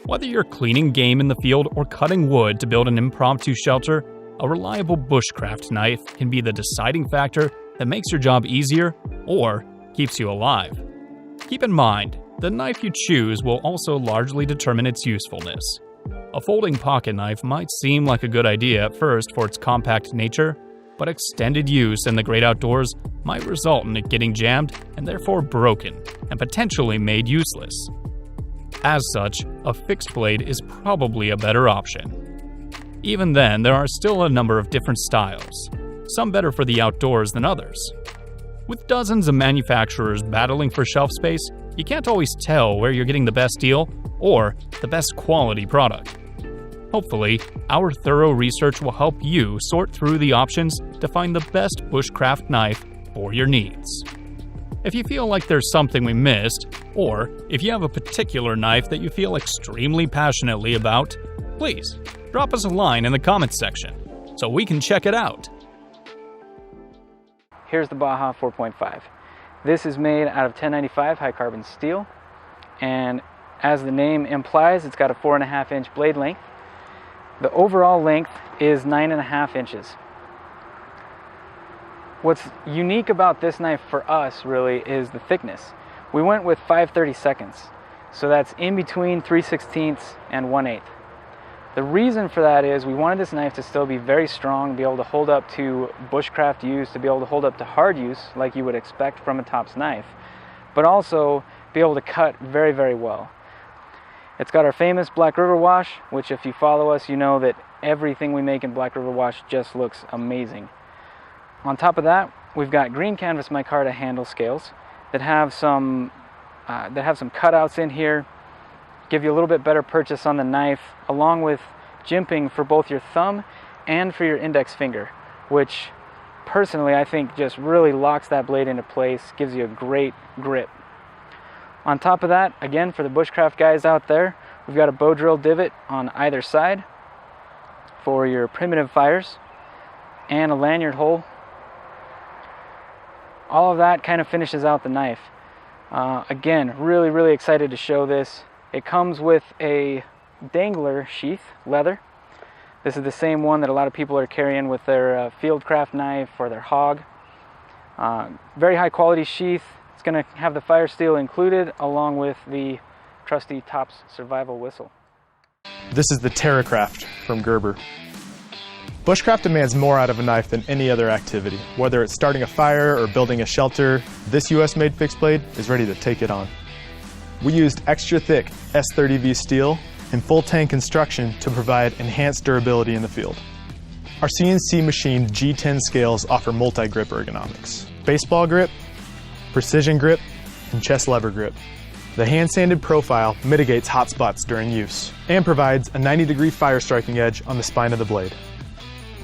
Whether you're cleaning game in the field or cutting wood to build an impromptu shelter, a reliable bushcraft knife can be the deciding factor that makes your job easier or keeps you alive. Keep in mind, the knife you choose will also largely determine its usefulness. A folding pocket knife might seem like a good idea at first for its compact nature, but extended use in the great outdoors might result in it getting jammed and therefore broken and potentially made useless. As such, a fixed blade is probably a better option. Even then, there are still a number of different styles, some better for the outdoors than others. With dozens of manufacturers battling for shelf space, you can't always tell where you're getting the best deal or the best quality product. Hopefully, our thorough research will help you sort through the options to find the best bushcraft knife for your needs. If you feel like there's something we missed, or if you have a particular knife that you feel extremely passionately about, please drop us a line in the comments section so we can check it out. Here's the Baja 4.5. This is made out of 1095 high carbon steel, and as the name implies, it's got a 4.5-inch blade length. The overall length is 9.5 inches. What's unique about this knife for us really is the thickness. We went with 5/32, so that's in between 3/16 and 1/8. The reason for that is we wanted this knife to still be very strong, be able to hold up to bushcraft use, to be able to hold up to hard use like you would expect from a tops knife, but also be able to cut very, very well. It's got our famous Black River wash, which if you follow us, you know that everything we make in Black River wash just looks amazing. On top of that, we've got green canvas micarta handle scales that have some cutouts in here, give you a little bit better purchase on the knife, along with jimping for both your thumb and for your index finger, which personally I think just really locks that blade into place, gives you a great grip. On top of that, again, for the bushcraft guys out there, we've got a bow drill divot on either side for your primitive fires and a lanyard hole. All of that kind of finishes out the knife. Again, really, really excited to show this. It comes with a dangler sheath, leather. This is the same one that a lot of people are carrying with their fieldcraft knife or their hog. Very high quality sheath. It's going to have the fire steel included along with the trusty Tops survival whistle. This is the Terracraft from Gerber. Bushcraft demands more out of a knife than any other activity. Whether it's starting a fire or building a shelter, this US-made fixed blade is ready to take it on. We used extra thick S30V steel and full tang construction to provide enhanced durability in the field. Our CNC machined G10 scales offer multi-grip ergonomics. Baseball grip, precision grip, and chest lever grip. The hand-sanded profile mitigates hot spots during use and provides a 90-degree fire striking edge on the spine of the blade.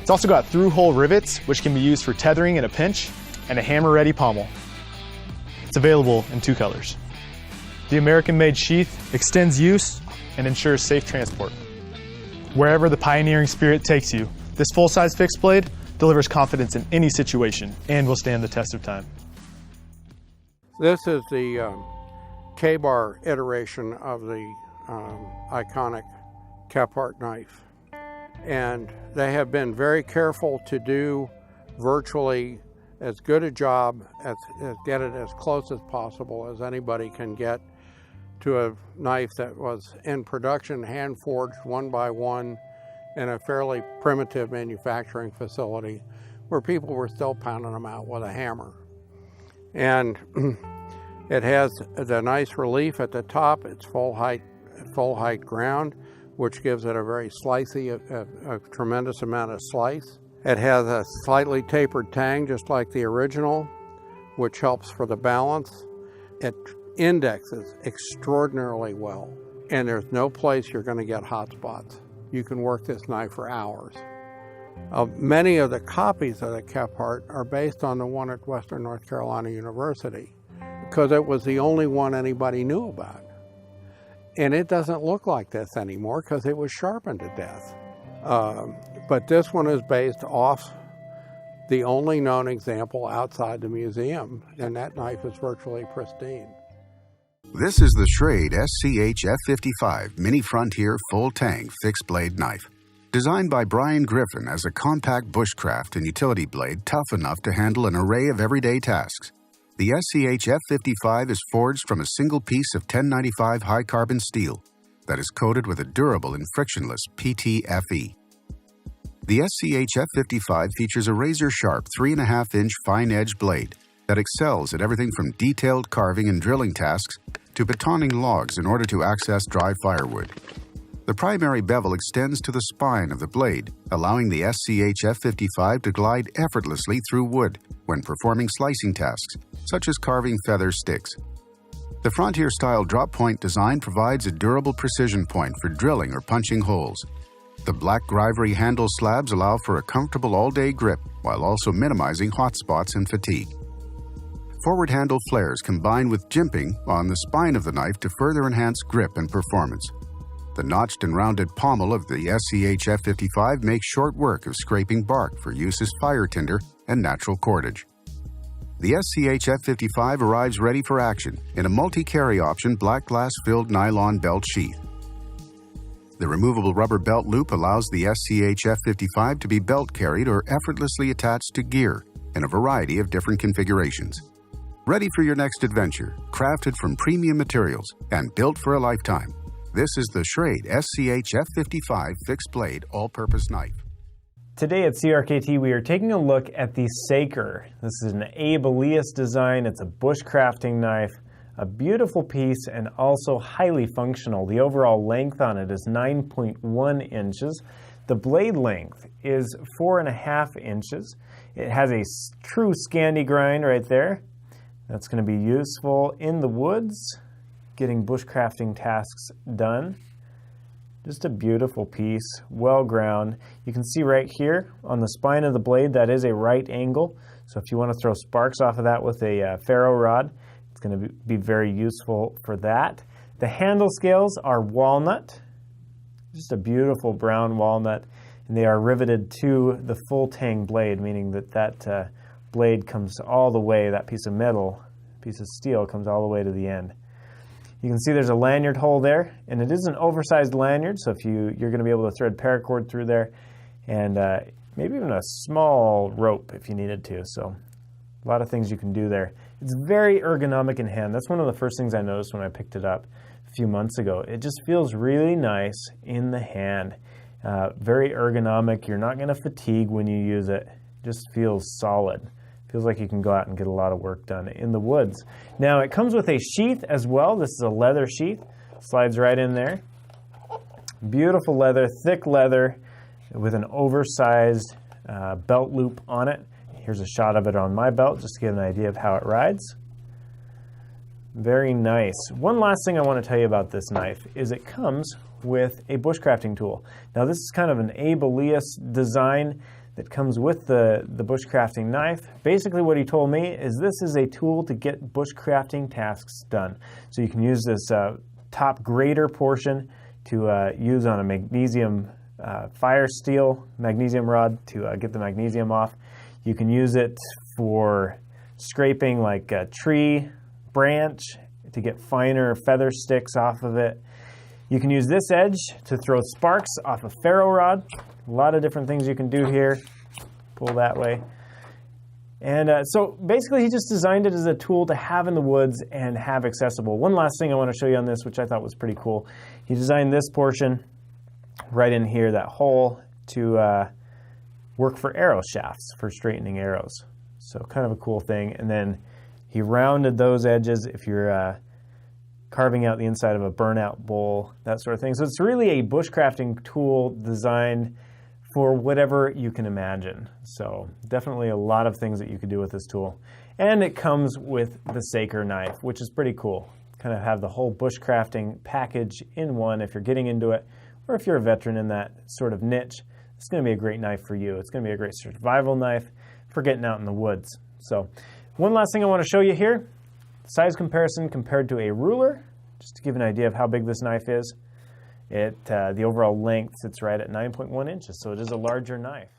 It's also got through-hole rivets, which can be used for tethering in a pinch, and a hammer-ready pommel. It's available in 2 colors. The American-made sheath extends use and ensures safe transport. Wherever the pioneering spirit takes you, this full-size fixed blade delivers confidence in any situation and will stand the test of time. This is the Kbar iteration of the iconic Kephart knife. And they have been very careful to do virtually as good a job as get it as close as possible as anybody can get to a knife that was in production, hand forged one by one in a fairly primitive manufacturing facility where people were still pounding them out with a hammer. And it has the nice relief at the top. It's full height ground, which gives it a very slicey, a tremendous amount of slice. It has a slightly tapered tang, just like the original, which helps for the balance. It indexes extraordinarily well, and there's no place you're going to get hot spots. You can work this knife for hours. Many of the copies of the Kephart are based on the one at Western North Carolina University, because it was the only one anybody knew about. And it doesn't look like this anymore because it was sharpened to death. But this one is based off the only known example outside the museum, and that knife is virtually pristine. This is the Schrade SCHF55 Mini Frontier Full Tang Fixed Blade Knife. Designed by Brian Griffin as a compact bushcraft and utility blade tough enough to handle an array of everyday tasks. The SCHF55 is forged from a single piece of 1095 high-carbon steel that is coated with a durable and frictionless PTFE. The SCHF55 features a razor-sharp 3.5-inch fine-edge blade that excels at everything from detailed carving and drilling tasks to batoning logs in order to access dry firewood. The primary bevel extends to the spine of the blade, allowing the SCHF55 to glide effortlessly through wood when performing slicing tasks, such as carving feather sticks. The Frontier-style drop-point design provides a durable precision point for drilling or punching holes. The black Grivery handle slabs allow for a comfortable all-day grip while also minimizing hot spots and fatigue. Forward handle flares combine with jimping on the spine of the knife to further enhance grip and performance. The notched and rounded pommel of the SCHF55 makes short work of scraping bark for use as fire tinder and natural cordage. The SCHF55 arrives ready for action in a multi-carry option black glass-filled nylon belt sheath. The removable rubber belt loop allows the SCHF55 to be belt carried or effortlessly attached to gear in a variety of different configurations. Ready for your next adventure, crafted from premium materials and built for a lifetime. This is the Schrade SCHF55 Fixed Blade All-Purpose Knife. Today at CRKT we are taking a look at the Becker. This is an Abe Elias design. It's a bushcrafting knife, a beautiful piece and also highly functional. The overall length on it is 9.1 inches. The blade length is 4.5 inches. It has a true Scandi grind right there. That's going to be useful in the woods, getting bushcrafting tasks done. Just a beautiful piece, well ground. You can see right here on the spine of the blade that is a right angle. So if you want to throw sparks off of that with a ferro rod, it's going to be very useful for that. The handle scales are walnut, just a beautiful brown walnut, and they are riveted to the full Tang blade, meaning that blade comes all the way, that piece of metal, piece of steel comes all the way to the end. You can see there's a lanyard hole there, and it is an oversized lanyard, so if you're going to be able to thread paracord through there, and maybe even a small rope if you needed to, so a lot of things you can do there. It's very ergonomic in hand. That's one of the first things I noticed when I picked it up a few months ago. It just feels really nice in the hand. Very ergonomic. You're not going to fatigue when you use it. It just feels solid. Feels like you can go out and get a lot of work done in the woods. Now it comes with a sheath as well. This is a leather sheath. Slides right in there. Beautiful leather, thick leather with an oversized belt loop on it. Here's a shot of it on my belt just to get an idea of how it rides. Very nice. One last thing I want to tell you about this knife is it comes with a bushcrafting tool. Now this is kind of an Abe Elias design that comes with the bushcrafting knife. Basically what he told me is this is a tool to get bushcrafting tasks done. So you can use this top grater portion to use on a magnesium fire steel magnesium rod to get the magnesium off. You can use it for scraping like a tree branch to get finer feather sticks off of it. You can use this edge to throw sparks off a ferro rod. A lot of different things you can do here. Pull that way. And so basically he just designed it as a tool to have in the woods and have accessible. One last thing I want to show you on this, which I thought was pretty cool. He designed this portion right in here, that hole, to work for arrow shafts, for straightening arrows. So kind of a cool thing. And then he rounded those edges if you're carving out the inside of a burnout bowl, that sort of thing. So it's really a bushcrafting tool designed for whatever you can imagine. So definitely a lot of things that you could do with this tool. And it comes with the Becker knife, which is pretty cool. Kind of have the whole bushcrafting package in one if you're getting into it, or if you're a veteran in that sort of niche. It's going to be a great knife for you. It's going to be a great survival knife for getting out in the woods. So one last thing I want to show you here, size comparison compared to a ruler, just to give an idea of how big this knife is. The overall length sits right at 9.1 inches, so it is a larger knife.